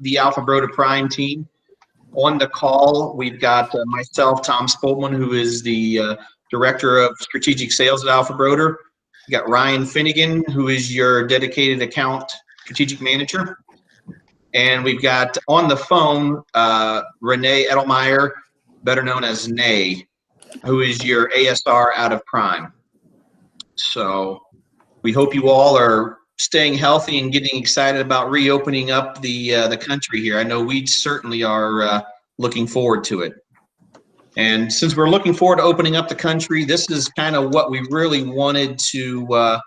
the Alphabroder Prime team. On the call, we've got myself, Tom Spoltman, who is the Director of Strategic Sales at Alphabroder. We got Ryan Finnegan, who is your dedicated account strategic manager. And we've got on the phone, Renee Edelmeyer, better known as Nay, who is your ASR out of Prime. So we hope you all are staying healthy and getting excited about reopening up the country here. I know we certainly are looking forward to it. And since we're looking forward to opening up the country, this is kind of what we really wanted to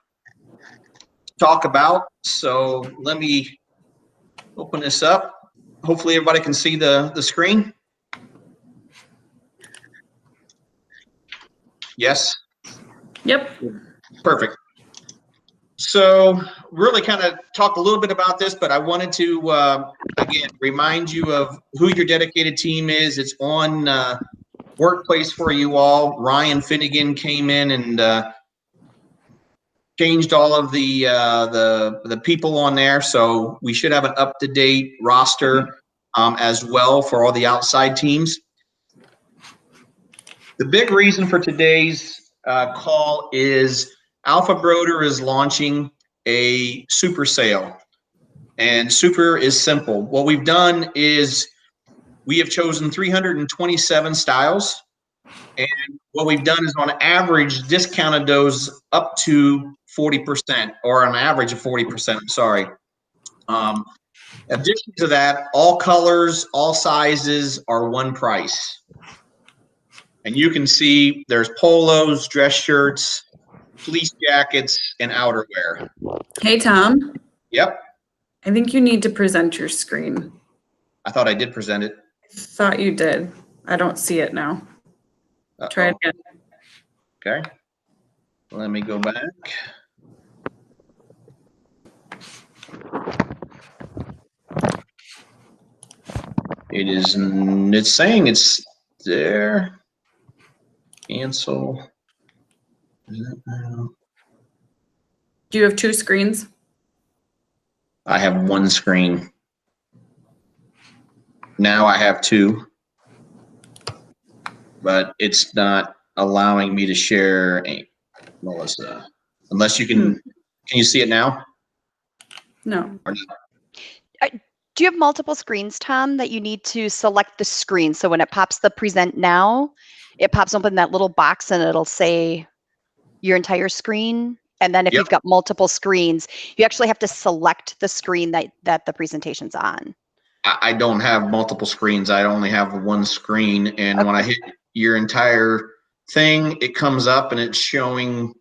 talk about. So let me open this up. Hopefully everybody can see the screen. Yes? Yep. Perfect. So really kind of talk a little bit about this, but I wanted to, again, remind you of who your dedicated team is. It's on Workplace for you all. Ryan Finnegan came in and changed all of the people on there. So we should have an up-to-date roster as well for all the outside teams. The big reason for today's call is Alphabroder is launching a super sale, and super is simple. What we've done is we have chosen 327 styles, and what we've done is on average discounted those up to 40%, or on average of 40%, I'm sorry. Addition to that, all colors, all sizes are one price. And you can see there's polos, dress shirts, fleece jackets, and outerwear. Hey, Tom. Yep. I think you need to present your screen. I thought I did present it. Thought you did. I don't see it now. Uh-oh. Try it again. Okay. Let me go back. It's saying it's there. Cancel. Is that now? Do you have two screens? I have one screen. Now I have two, but it's not allowing me to share Melissa. Unless you can you see it now? No. Or not? Do you have multiple screens, Tom, that you need to select the screen? So when it pops the present now, it pops open that little box and it'll say your entire screen. And then if Yep. you've got multiple screens, you actually have to select the screen that the presentation's on. I don't have multiple screens. I only have one screen. And when I hit your entire thing, it comes up and it's showing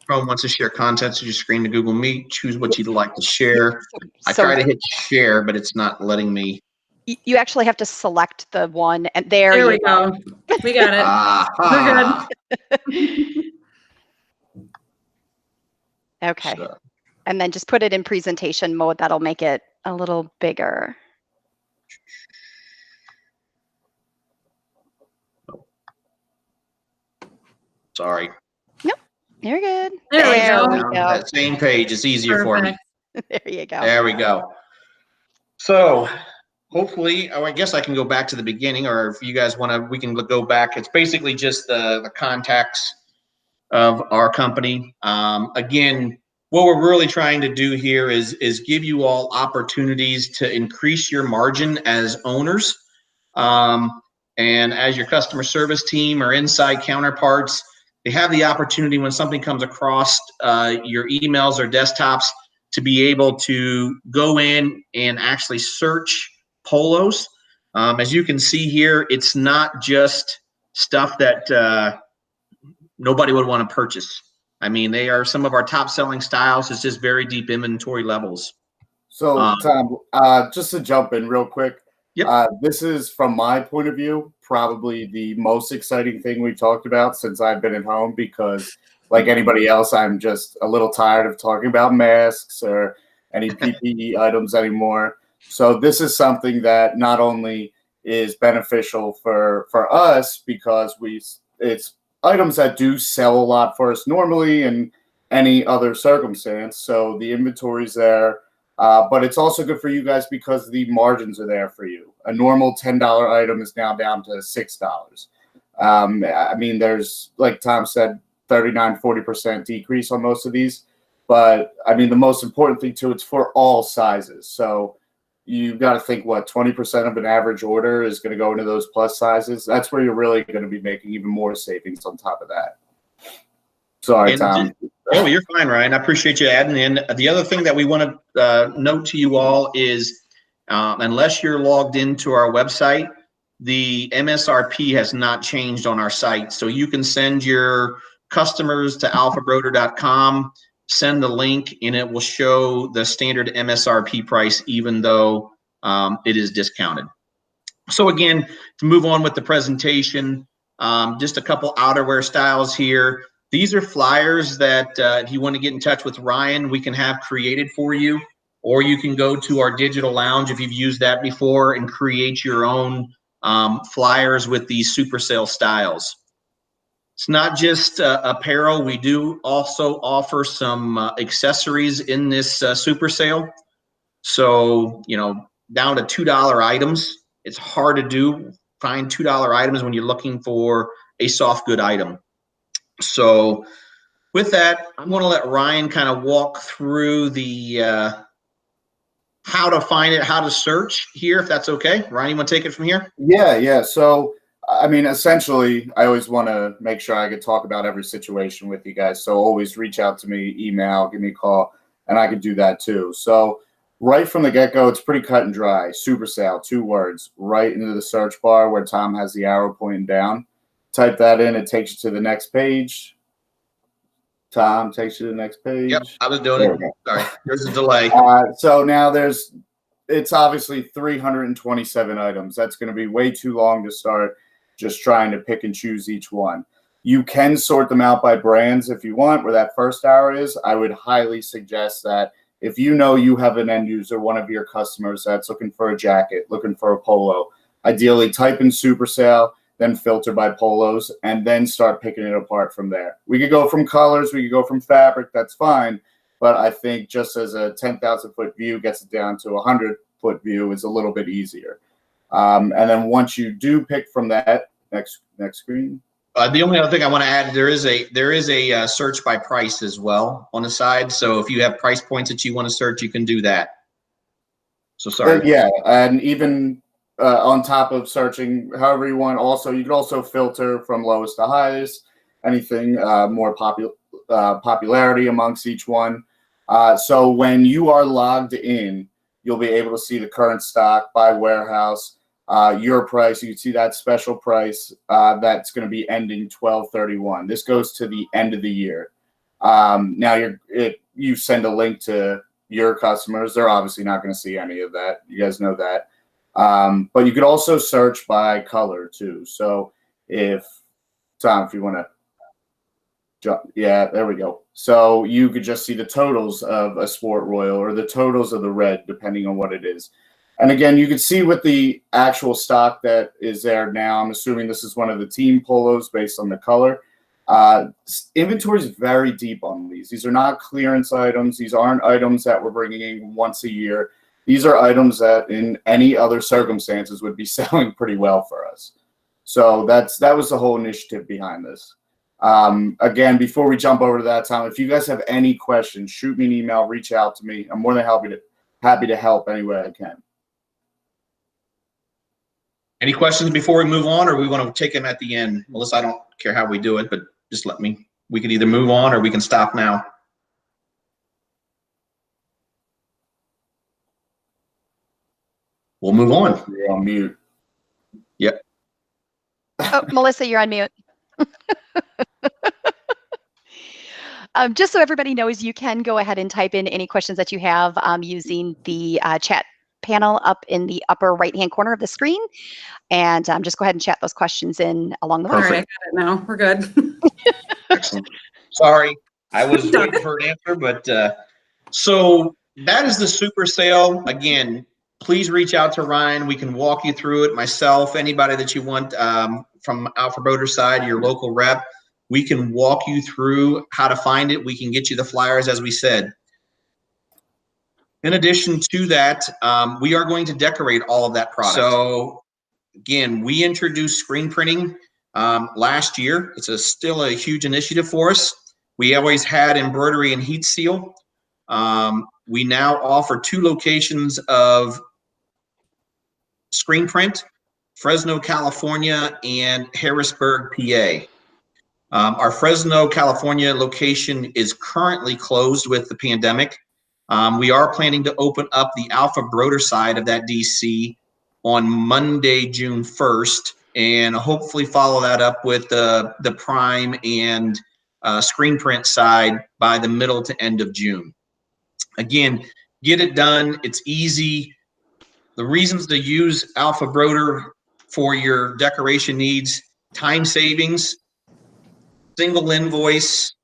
Chrome wants to share contents of your screen to Google Meet. Choose what you'd like to share. I try to hit share, but it's not letting me. You actually have to select the one, and there we go. We got it. We're good. Okay. So, And then just put it in presentation mode. That'll make it a little bigger. sorry. Nope. You're good. There we Now, go. that same page is easier for me. There you go. There we go. So hopefully, oh, I guess I can go back to the beginning, or if you guys want to, we can go back. It's basically just the contacts of our company. Again, what we're really trying to do here is give you all opportunities to increase your margin as owners. And as your customer service team or inside counterparts, they have the opportunity when something comes across your emails or desktops to be able to go in and actually search polos. As you can see here, it's not just stuff that nobody would want to purchase. I mean, they are some of our top selling styles. It's just very deep inventory levels. So, Tom, just to jump in real quick, Yep. This is, from my point of view, probably the most exciting thing we've talked about since I've been at home, because like anybody else, I'm just a little tired of talking about masks or any PPE items anymore. So this is something that not only is beneficial for us, because it's items that do sell a lot for us normally in any other circumstance. So the inventory's there. But it's also good for you guys because the margins are there for you. A normal $10 item is now down to $6. I mean, there's, like Tom said, 39-40% decrease on most of these. But, I mean, the most important thing, too, it's for all sizes. So you've got to think, what, 20% of an average order is going to go into those plus sizes? That's where you're really going to be making even more savings on top of that. Sorry, Tom. Oh, you're fine, Ryan. I appreciate you adding in. The other thing that we want to note to you all is unless you're logged into our website, the MSRP has not changed on our site. So you can send your customers to alphabroder.com, send the link, and it will show the standard MSRP price, even though it is discounted. So again, to move on with the presentation, just a couple outerwear styles here. These are flyers that if you want to get in touch with Ryan, we can have created for you, or you can go to our digital lounge if you've used that before and create your own flyers with these super sale styles. It's not just apparel. We do also offer some accessories in this super sale. So, you know, down to $2 items. It's hard to find $2 items when you're looking for a soft good item. So with that, I'm going to let Ryan kind of walk through the how to find it, how to search here, if that's okay. Ryan, you want to take it from here? Yeah. So, I mean, essentially, I always want to make sure I could talk about every situation with you guys. So always reach out to me, email, give me a call, and I could do that too. So right from the get-go, it's pretty cut and dry. Super sale, 2 words, right into the search bar where Tom has the arrow pointing down. Type that in, it takes you to the next page. Tom takes you to the next page. Yep, I was doing it. Sorry, there's a delay. So now it's obviously 327 items. That's going to be way too long to start just trying to pick and choose each one. You can sort them out by brands if you want, where that first arrow is. I would highly suggest that if you know you have an end user, one of your customers that's looking for a jacket, looking for a polo, ideally type in super sale, then filter by polos, and then start picking it apart from there. We could go from colors, we could go from fabric, that's fine. But I think just as a 10,000 foot view gets it down to a 100-foot view is a little bit easier. And then once you do pick from that, next screen. The only other thing I want to add, there is a search by price as well on the side. So if you have price points that you want to search, you can do that. So sorry. Yeah, and even on top of searching however you want, you can also filter from lowest to highest, anything more popularity amongst each one. So when you are logged in, you'll be able to see the current stock by warehouse, your price. You can see that special price that's going to be ending 12/31. This goes to the end of the year. Now you send a link to your customers. They're obviously not going to see any of that. You guys know that. But you could also search by color too. So Tom, if you want to jump, yeah, there we go. So you could just see the totals of a Sport Royal or the totals of the red, depending on what it is. And again, you can see with the actual stock that is there now, I'm assuming this is one of the team polos based on the color. Inventory is very deep on these. These are not clearance items. These aren't items that we're bringing in once a year. These are items that in any other circumstances would be selling pretty well for us. So that was the whole initiative behind this. Again, before we jump over to that, Tom, if you guys have any questions, shoot me an email, reach out to me. I'm more than happy to help any way I can. Any questions before we move on, or we want to take them at the end? Melissa, I don't care how we do it, but just we can either move on or we can stop now. We'll move on. You're on mute. Yep. Oh, Melissa, you're on mute. Just so everybody knows, you can go ahead and type in any questions that you have using the chat panel up in the upper right-hand corner of the screen. And just go ahead and chat those questions in along the way. All right, I got it now. We're good. Excellent. Sorry, I was waiting for an answer, but so that is the super sale. Again, please reach out to Ryan. We can walk you through it. Myself, anybody that you want from Alphabroder side, your local rep, we can walk you through how to find it. We can get you the flyers, as we said. In addition to that, we are going to decorate all of that product. So again, we introduced screen printing last year. It's still a huge initiative for us. We always had embroidery and heat seal. We now offer 2 locations of screen print, Fresno, California, and Harrisburg, PA. Our Fresno, California location is currently closed with the pandemic. We are planning to open up the Alphabroder side of that DC on Monday, June 1st, and hopefully follow that up with the Prime and screen print side by the middle to end of June. Again, get it done. It's easy. The reasons to use Alphabroder for your decoration needs: time savings, single invoice,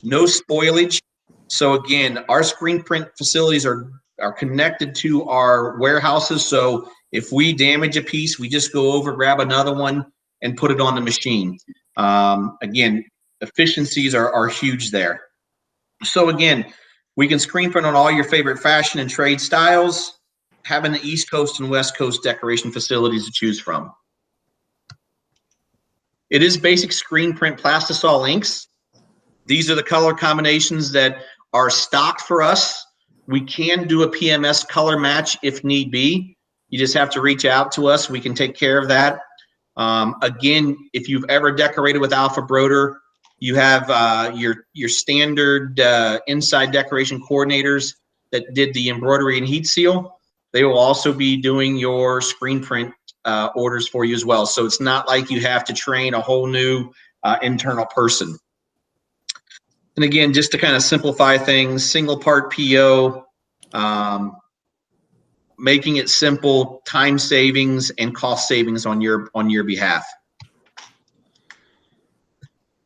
no spoilage. So again, our screen print facilities are connected to our warehouses. So if we damage a piece, we just go over, grab another one, and put it on the machine. Again, efficiencies are huge there. So again, we can screen print on all your favorite fashion and trade styles, having the East Coast and West Coast decoration facilities to choose from. It is basic screen print plastisol inks. These are the color combinations that are stocked for us. We can do a PMS color match if need be. You just have to reach out to us. We can take care of that. Again, if you've ever decorated with Alphabroder, you have your standard inside decoration coordinators that did the embroidery and heat seal. They will also be doing your screen print orders for you as well. So it's not like you have to train a whole new internal person. And again, just to kind of simplify things, single part PO, making it simple, time savings and cost savings on your behalf.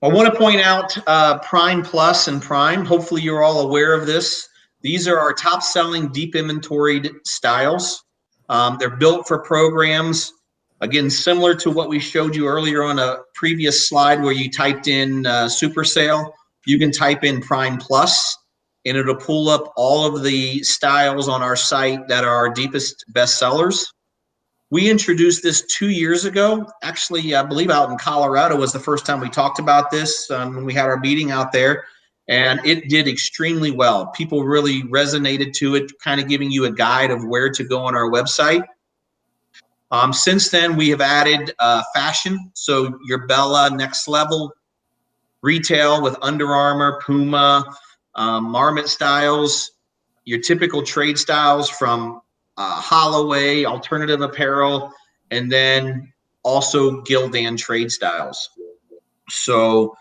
I want to point out Prime Plus and Prime. Hopefully you're all aware of this. These are our top selling deep inventoried styles. They're built for programs. Again, similar to what we showed you earlier on a previous slide where you typed in Super Sale, you can type in Prime Plus and it'll pull up all of the styles on our site that are our deepest best sellers. We introduced this 2 years ago. Actually, I believe out in Colorado was the first time we talked about this when we had our meeting out there, and it did extremely well. People really resonated to it, kind of giving you a guide of where to go on our website. Since then, we have added fashion, so your Bella, Next Level, retail with Under Armour, Puma, Marmot styles, your typical trade styles from Holloway, alternative apparel, and then also Gildan trade styles. So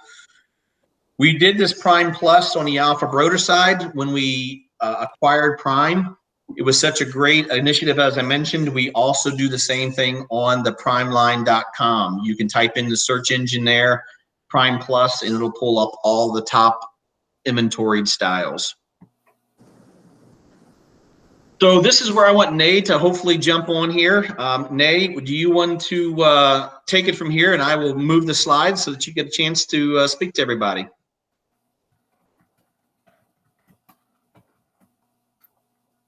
we did this Prime Plus on the Alphabroder side when we acquired Prime. It was such a great initiative, as I mentioned. We also do the same thing on the primeline.com. You can type in the search engine there, Prime Plus, and it'll pull up all the top inventoried styles. So this is where I want Nay to hopefully jump on here. Nay, do you want to take it from here, and I will move the slides so that you get a chance to speak to everybody.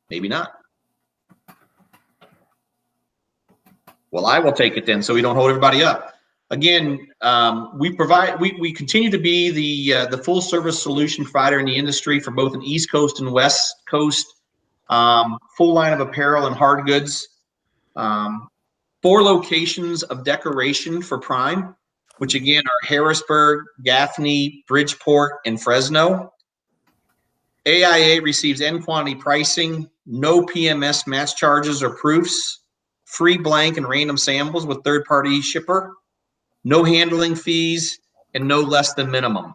Maybe not. Well, I will take it then so we don't hold everybody up. Again, we continue to be the full service solution provider in the industry for both an East Coast and West Coast. Full line of apparel and hard goods. 4 locations of decoration for Prime, which again are Harrisburg, Gaffney, Bridgeport, and Fresno. AIA receives end quantity pricing, no PMS match charges or proofs, free blank and random samples with third-party shipper, no handling fees, and no less than minimum.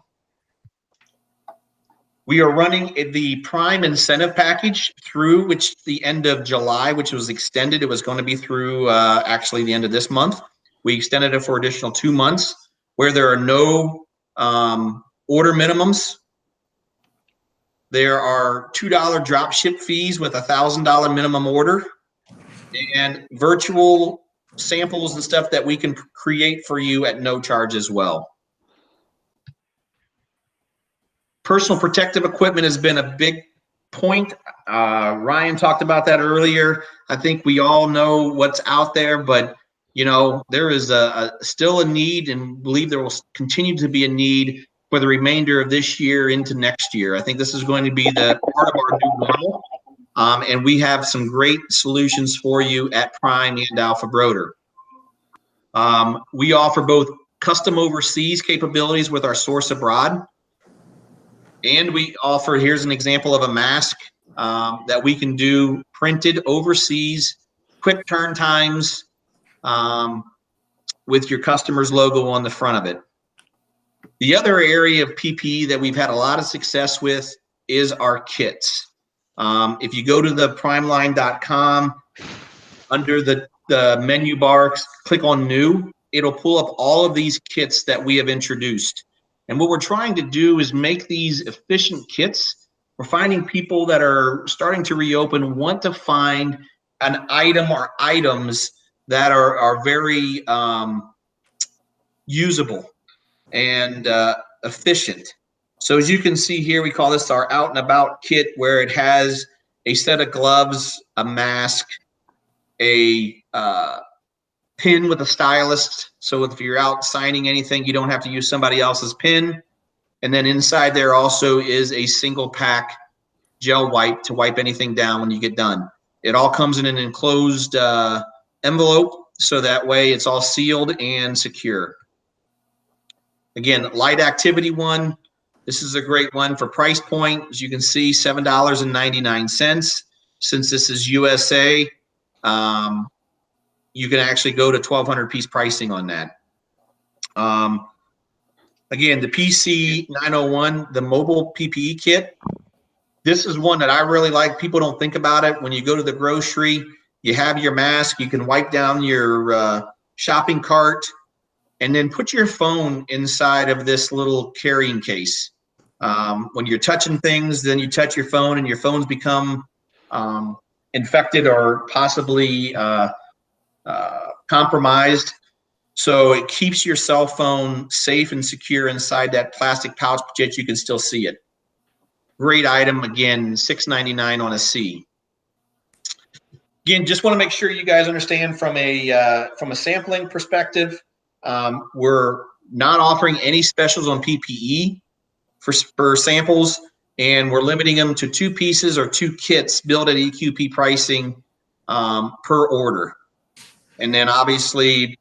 We are running the Prime incentive package through the end of July, which was extended. It was going to be through actually the end of this month. We extended it for additional 2 months where there are no order minimums. There are $2 drop ship fees with $1,000 minimum order, and virtual samples and stuff that we can create for you at no charge as well. Personal protective equipment has been a big point, Ryan talked about that earlier. I think we all know what's out there, but you know, there is still a need, and believe there will continue to be a need for the remainder of this year into next year. I think this is going to be the part of our new normal. And we have some great solutions for you at Prime and Alphabroder. We offer both custom overseas capabilities with our source abroad. And we offer, here's an example of a mask that we can do printed overseas, quick turn times, with your customer's logo on the front of it. The other area of PPE that we've had a lot of success with is our kits. If you go to the primeline.com, under the menu bar, click on new, it'll pull up all of these kits that we have introduced. And what we're trying to do is make these efficient kits. We're finding people that are starting to reopen want to find an item or items that are very usable and efficient. So as you can see here, we call this our out and about kit, where it has a set of gloves, a mask, a pin with a stylus. So if you're out signing anything, you don't have to use somebody else's pin. And then inside there also is a single pack gel wipe to wipe anything down when you get done. It all comes in an enclosed envelope, so that way it's all sealed and secure. Again, light activity one. This is a great one for price point. As you can see, $7.99. Since this is USA, you can actually go to 1,200 piece pricing on that. Again, the PC 901, the mobile PPE kit. This is one that I really like. People don't think about it. When you go to the grocery, you have your mask. You can wipe down your shopping cart, and then put your phone inside of this little carrying case. When you're touching things, then you touch your phone, and your phones become infected or possibly compromised. So it keeps your cell phone safe and secure inside that plastic pouch, but yet you can still see it. Great item. Again, $6.99 on a C. Again, just want to make sure you guys understand from a sampling perspective, we're not offering any specials on PPE for samples, and we're limiting them to 2 pieces or 2 kits built at EQP pricing per order. And then obviously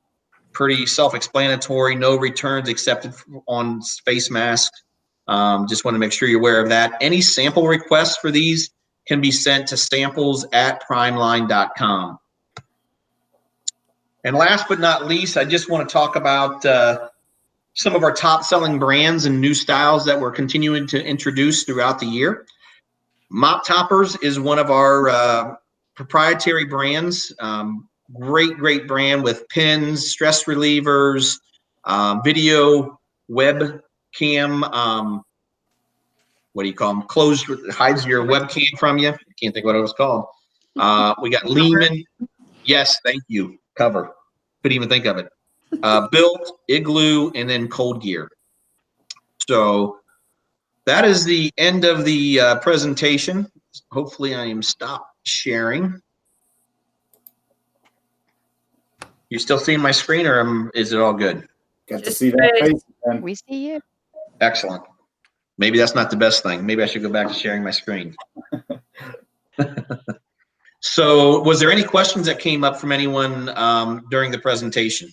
pretty self-explanatory, no returns accepted on face masks. Just want to make sure you're aware of that. Any sample requests for these can be sent to samples@primeline.com. And last but not least, I just want to talk about some of our top selling brands and new styles that we're continuing to introduce throughout the year. Mop Toppers is one of our proprietary brands. Great brand with pins, stress relievers, video, webcam, what do you call them? Hides your webcam from you. I can't think what it was called. We got Lehman. Yes, thank you. Cover. Couldn't even think of it. Built, Igloo, and then Cold Gear. So that is the end of the presentation. Hopefully I am stopped sharing. You still seeing my screen, or is it all good? Got to see that face again. We see you. Excellent. Maybe that's not the best thing. Maybe I should go back to sharing my screen. So was there any questions that came up from anyone during the presentation?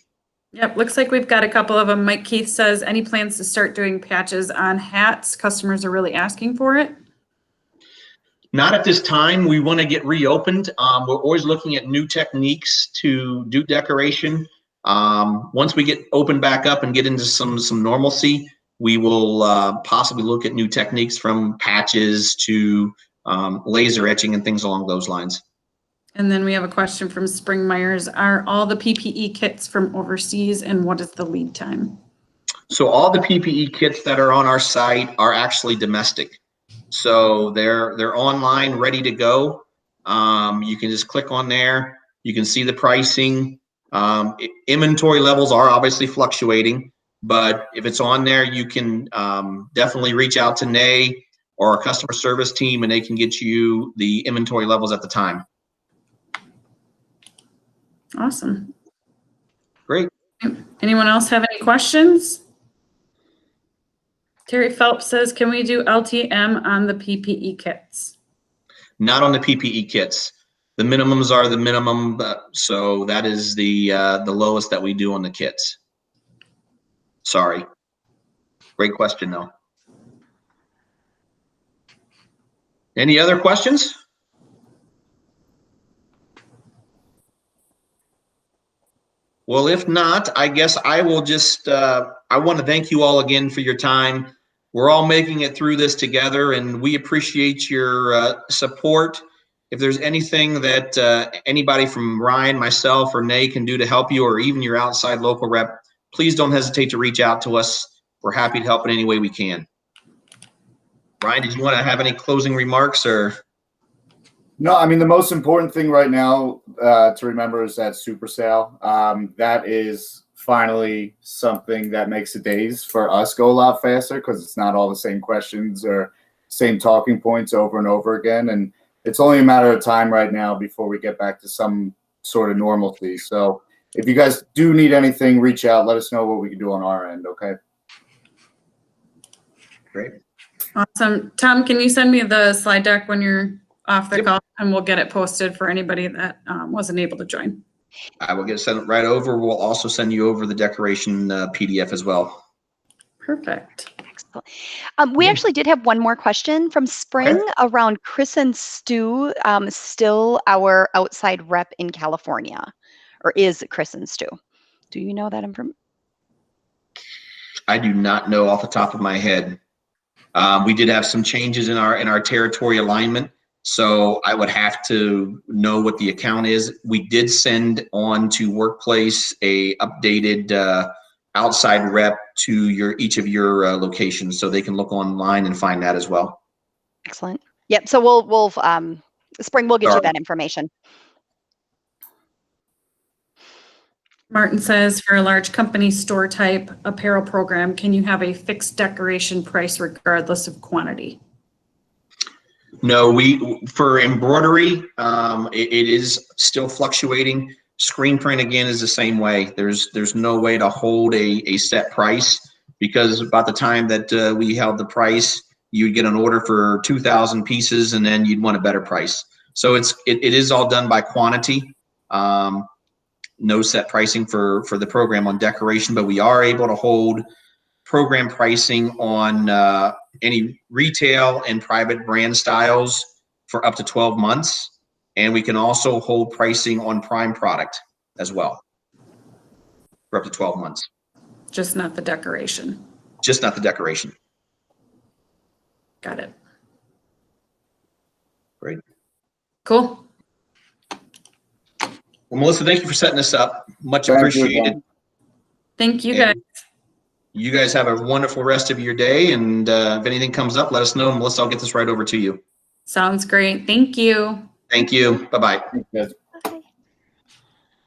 Yep, looks like we've got a couple of them. Mike Keith says, any plans to start doing patches on hats? Customers are really asking for it. Not at this time. We want to get reopened. We're always looking at new techniques to do decoration. Once we get open back up and get into some normalcy, we will possibly look at new techniques, from patches to laser etching and things along those lines. And then we have a question from Spring Myers. Are all the PPE kits from overseas, and what is the lead time? So all the PPE kits that are on our site are actually domestic. So they're online, ready to go. You can just click on there. You can see the pricing. Inventory levels are obviously fluctuating, but if it's on there, you can definitely reach out to Nay or our customer service team, and they can get you the inventory levels at the time. Awesome. Great. Anyone else have any questions? Terry Phelps says, can we do LTM on the PPE kits? Not on the PPE kits. The minimums are the minimum, so that is the lowest that we do on the kits. Sorry. Great question, though. Any other questions? Well, if not, I guess I will just, I want to thank you all again for your time. We're all making it through this together, and we appreciate your support. If there's anything that anybody from Ryan, myself, or Nay can do to help you, or even your outside local rep, please don't hesitate to reach out to us. We're happy to help in any way we can. Ryan, did you want to have any closing remarks, or? No, I mean, the most important thing right now to remember is that super sale. That is finally something that makes the days for us go a lot faster, because it's not all the same questions or same talking points over and over again. And it's only a matter of time right now before we get back to some sort of normalcy. So if you guys do need anything, reach out. Let us know what we can do on our end, okay? Great. Awesome. Tom, can you send me the slide deck when you're off the call, and we'll get it posted for anybody that wasn't able to join? I will get it sent right over. We'll also send you over the decoration PDF as well. Perfect. Excellent. We actually did have one more question from Spring around Chris and Stu, still our outside rep in California, or is Chris and Stu? Do you know that information? I do not know off the top of my head. We did have some changes in our territory alignment, so I would have to know what the account is. We did send on to Workplace a updated outside rep to each of your locations, so they can look online and find that as well. Excellent. Yep. So we'll Spring, we'll get you that information. Martin says, for a large company store type apparel program, can you have a fixed decoration price regardless of quantity? No, for embroidery, it is still fluctuating. Screen print, again, is the same way. There's no way to hold a set price, because about the time that we held the price, you'd get an order for 2,000 pieces, and then you'd want a better price. So it is all done by quantity. No set pricing for the program on decoration, but we are able to hold program pricing on any retail and private brand styles for up to 12 months. And we can also hold pricing on prime product as well for up to 12 months. Just not the decoration. Just not the decoration. Got it. Great. Cool. Well, Melissa, thank you for setting this up. Much appreciated. Thank you, guys. You guys have a wonderful rest of your day. And if anything comes up, let us know. Melissa, I'll get this right over to you. Sounds great. Thank you. Thank you. Bye-bye. Thanks, guys.